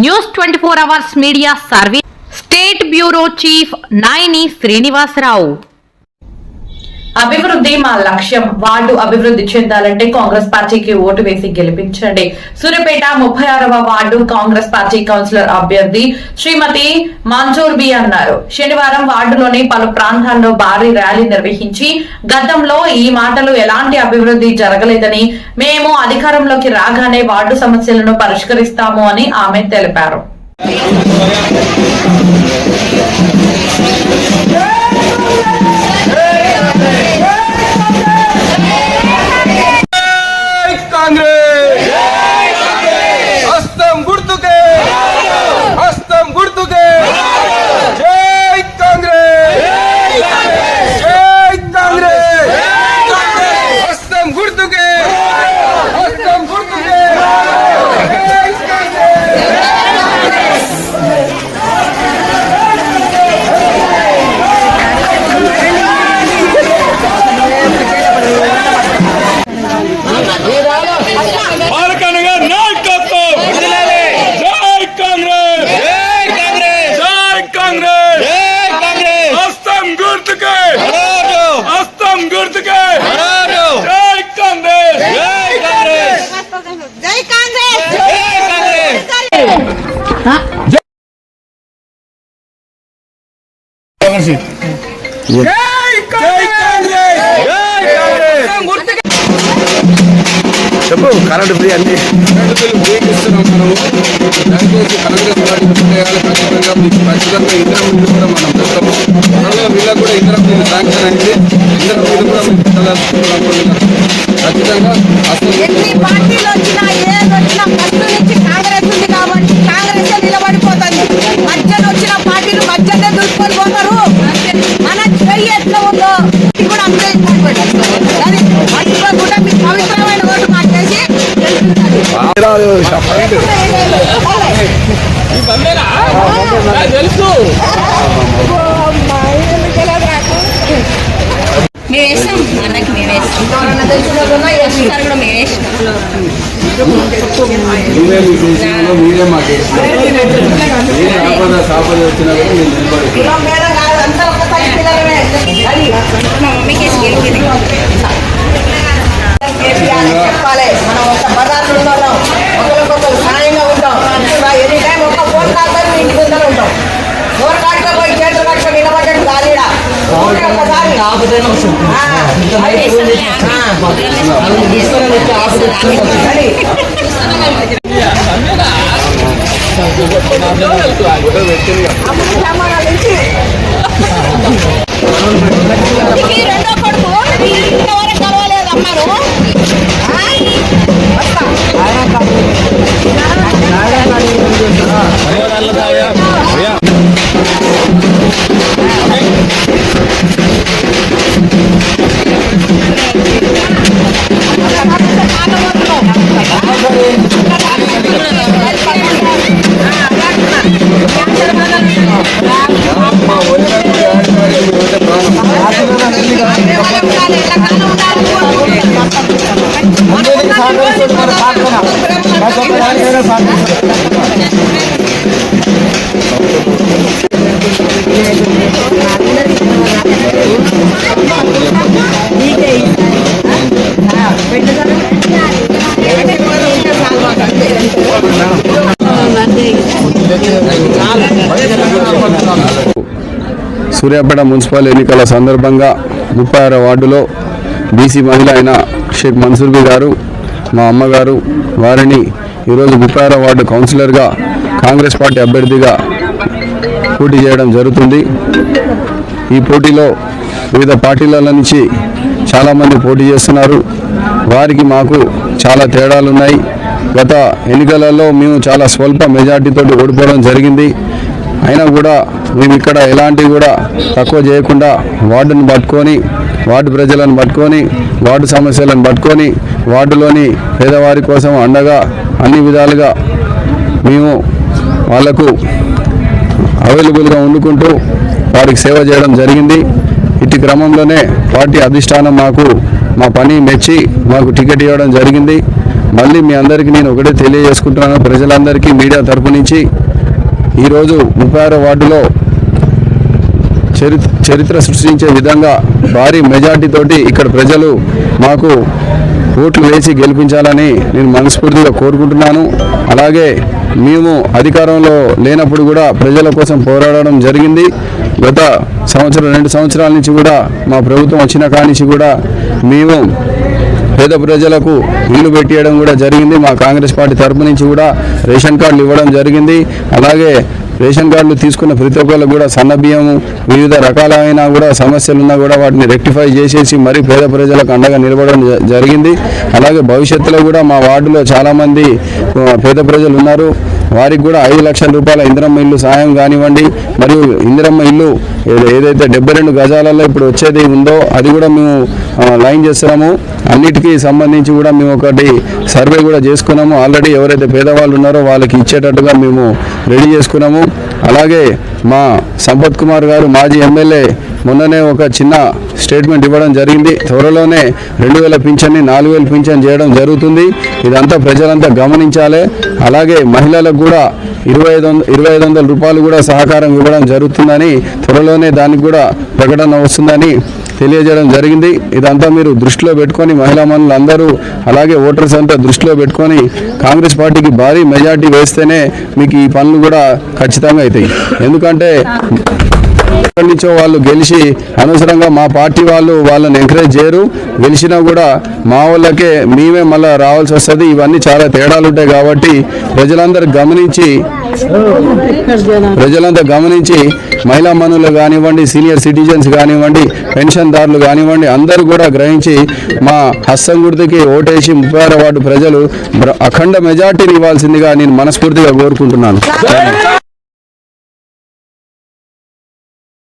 News 24 hours media service state bureau chief Nayani Srinivasarao. అభివృద్ధి మా లక్ష్యం. వార్డు అభివృద్ధి చెందాలంటే కాంగ్రెస్ పార్టీకి ఓటు వేసి గెలిపించండి. సూర్యాపేట 36వ వార్డు కాంగ్రెస్ పార్టీ కౌన్సిలర్ అభ్యర్థి శ్రీమతి మంజూర్ బి అన్నారు. శనివారం వార్డులోని పలు ప్రాంతాల్లో భారీ ర్యాలీ నిర్వహించి గతంలో ఈ మాటలు ఎలాంటి అభివృద్ధి జరగలేదని, మేము అధికారంలోకి రాగానే వార్డు సమస్యలను పరిష్కరిస్తాము అని ఆమె తెలిపారు. చెప్పు కరెంట్ ఫ్రీ అన్ని ఇస్తున్నాం. మనము దయచేసి కాంగ్రెస్ పార్టీ ఖచ్చితంగా ఇంధనం బిల్లు కూడా మనం తెస్తాము. త్వరలో వీళ్ళకు కూడా ఇంధనం బిల్లు శాంక్షన్ అయింది. ఇంధనం బిల్లు కూడా మేము ఖచ్చితంగా అసలు పార్టీలు వచ్చినా ఏదొచ్చినా ఫస్ట్ నుంచి కాంగ్రెస్ ఉంది కాబట్టి కాంగ్రెస్ నిలబడిపోతుంది. మధ్యన వచ్చిన పార్టీలు మధ్యనే దూసుకొని పోతారు. మన చెయ్యి ఎట్లా ఉందో కూడా అంతే అది మర్చిపోకుండా మీకు పవిత్రమైన ఓటు మాకేసి తెలుసు. మేము వేస్తాం అన్నకి, మేము వేస్తాం కూడా మేము వేసినాం. మీరే మాకు సాపద వచ్చినా కూడా మేము మా మమ్మీకి చెప్పాలి. మనం ఒక పదార్థం ఉన్నాం, ఒకరికొకరు సాయంగా ఉంటాం. ఎనీ టైం ఒక ఫోన్ కాల్ ఇంటి ముందర ఉంటాం. ఫోన్ కాడితో పోయి చేతులు కట్టుకొని నిలబడ్డట్టు గాలిడా రెండో కొడుకు ఇంతవరకు కలవలేదు అమ్మారు. సూర్యాపేట మున్సిపల్ ఎన్నికల సందర్భంగా 36వ వార్డులో బీసీ మహిళ అయిన షేక్ మన్సూర్ బి గారు, మా అమ్మగారు, వారిని ఈరోజు 36వ వార్డు కౌన్సిలర్గా కాంగ్రెస్ పార్టీ అభ్యర్థిగా పోటీ చేయడం జరుగుతుంది. ఈ పోటీలో వివిధ పార్టీల నుంచి చాలామంది పోటీ చేస్తున్నారు. వారికి మాకు చాలా తేడాలు ఉన్నాయి. గత ఎన్నికలలో మేము చాలా స్వల్ప మెజార్టీతో ఓడిపోవడం జరిగింది. అయినా కూడా మేము ఇక్కడ ఎలాంటి కూడా తక్కువ చేయకుండా వార్డును పట్టుకొని, వార్డు ప్రజలను పట్టుకొని, వార్డు సమస్యలను పట్టుకొని, వార్డులోని పేదవారి కోసం అండగా అన్ని విధాలుగా మేము వాళ్లకు అవైలబుల్గా వండుకుంటూ వారికి సేవ చేయడం జరిగింది. ఇట్టి క్రమంలోనే పార్టీ అధిష్టానం మాకు మా పని మెచ్చి మాకు టికెట్ ఇవ్వడం జరిగింది. మళ్ళీ మీ అందరికీ నేను ఒకటే తెలియజేసుకుంటున్నాను, ప్రజలందరికీ మీడియా తరపు నుంచి ఈరోజు 36వ వార్డులో చరిత్ర సృష్టించే విధంగా భారీ మెజార్టీతోటి ఇక్కడ ప్రజలు మాకు ఓట్లు వేసి గెలిపించాలని నేను మనస్ఫూర్తిగా కోరుకుంటున్నాను. అలాగే మేము అధికారంలో లేనప్పుడు కూడా ప్రజల కోసం పోరాడడం జరిగింది. గత సంవత్సరం 2 సంవత్సరాల నుంచి కూడా మా ప్రభుత్వం వచ్చిన కానించి కూడా మేము పేద ప్రజలకు ఇల్లు పెట్టేయడం కూడా జరిగింది. మా కాంగ్రెస్ పార్టీ తరపు నుంచి కూడా రేషన్ కార్డులు ఇవ్వడం జరిగింది. అలాగే రేషన్ కార్డులు తీసుకున్న ప్రతి ఒక్కరికి కూడా సన్నబియ్యము వివిధ రకాలైన కూడా సమస్యలు ఉన్నా కూడా వాటిని రెక్టిఫై చేసేసి మరీ పేద ప్రజలకు అండగా నిలబడడం జరిగింది. అలాగే భవిష్యత్తులో కూడా మా వార్డులో చాలామంది పేద ప్రజలు ఉన్నారు. వారికి కూడా 5 లక్షల రూపాయల ఇందిరమ్మ ఇల్లు సాయం కానివ్వండి, మరియు ఇందిరమ్మ ఇల్లు ఏదైతే 72 గజాలలో ఇప్పుడు వచ్చేది ఉందో అది కూడా మేము లైన్ చేస్తున్నాము. అన్నిటికీ సంబంధించి కూడా మేము ఒకటి సర్వే కూడా చేసుకున్నాము. ఆల్రెడీ ఎవరైతే పేదవాళ్ళు ఉన్నారో వాళ్ళకి ఇచ్చేటట్టుగా మేము రెడీ చేసుకున్నాము. అలాగే మా సంపత్ కుమార్ గారు మాజీ ఎమ్మెల్యే మొన్ననే ఒక చిన్న స్టేట్మెంట్ ఇవ్వడం జరిగింది. త్వరలోనే 2000 పింఛన్ని 4000 పింఛన్ చేయడం జరుగుతుంది. ఇదంతా ప్రజలంతా గమనించాలి. అలాగే మహిళలకు కూడా 2500 రూపాయలు కూడా సహకారం ఇవ్వడం జరుగుతుందని, త్వరలోనే దానికి కూడా ప్రకటన వస్తుందని తెలియజేయడం జరిగింది. ఇదంతా మీరు దృష్టిలో పెట్టుకొని మహిళా మనులు అందరూ అలాగే ఓటర్స్ అంతా దృష్టిలో పెట్టుకొని కాంగ్రెస్ పార్టీకి భారీ మెజార్టీ వేస్తేనే మీకు ఈ పనులు కూడా ఖచ్చితంగా అవుతాయి. ఎందుకంటే ఎక్కడి నుంచో వాళ్ళు గెలిచి అనవసరంగా మా పార్టీ వాళ్ళని ఎంకరేజ్ చేయరు. గెలిచినా కూడా మా వాళ్ళకే మేమే మళ్ళీ రావాల్సి వస్తుంది. ఇవన్నీ చాలా తేడాలు ఉంటాయి కాబట్టి ప్రజలందరూ గమనించి మహిళా మనులు కానివ్వండి, సీనియర్ సిటిజన్స్ కానివ్వండి, పెన్షన్దారులు కానివ్వండి, అందరూ కూడా గ్రహించి మా హస్తం గుర్తుకి ఓటేసి 36వ వార్డు ప్రజలు అఖండ మెజార్టీని ఇవ్వాల్సిందిగా నేను మనస్ఫూర్తిగా కోరుకుంటున్నాను.